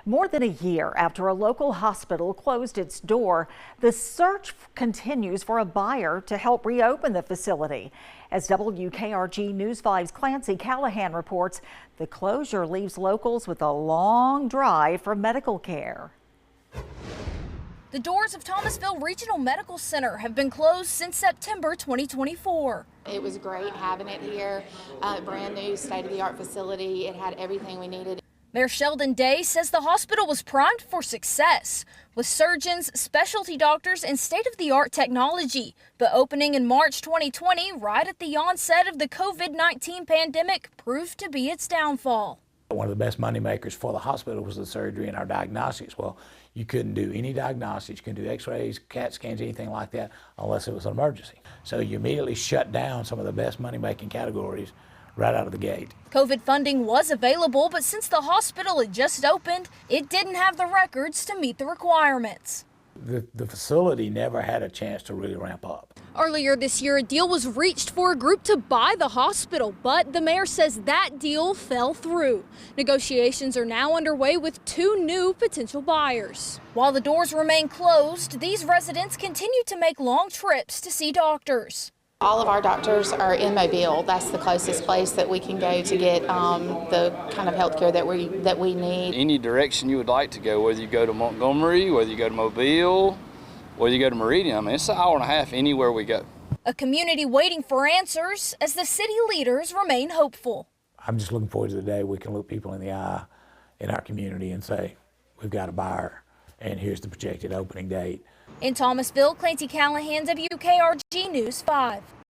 More than a year after a local hospital closed its door, the search continues for a buyer to help reopen the facility. As WKRG News 5's Clancy Callahan reports, the closure leaves locals with a long drive for medical care. The doors of Thomasville Regional Medical Center have been closed since September 2024. It was great having it here, brand new state-of-the-art facility. It had everything we needed. Mayor Sheldon Day says the hospital was primed for success with surgeons, specialty doctors, and state-of-the-art technology. But opening in March 2020, right at the onset of the COVID-19 pandemic, proved to be its downfall. One of the best money makers for the hospital was the surgery and our diagnostics. Well, you couldn't do any diagnostics, you couldn't do x-rays, CAT scans, anything like that unless it was an emergency. So you immediately shut down some of the best money-making categories right out of the gate. COVID funding was available, but since the hospital had just opened, it didn't have the records to meet the requirements. The facility never had a chance to really ramp up. Earlier this year, a deal was reached for a group to buy the hospital, but the mayor says that deal fell through. Negotiations are now underway with 2 new potential buyers. While the doors remain closed, these residents continue to make long trips to see doctors. All of our doctors are in Mobile. That's the closest place that we can go to get the kind of health care that we need. Any direction you would like to go, whether you go to Montgomery, whether you go to Mobile, whether you go to Meridian, I mean, it's an hour and a half anywhere we go. A community waiting for answers as the city leaders remain hopeful. I'm just looking forward to the day we can look people in the eye in our community and say, we've got a buyer and here's the projected opening date. In Thomasville, Clancy Callahan, WKRG News 5.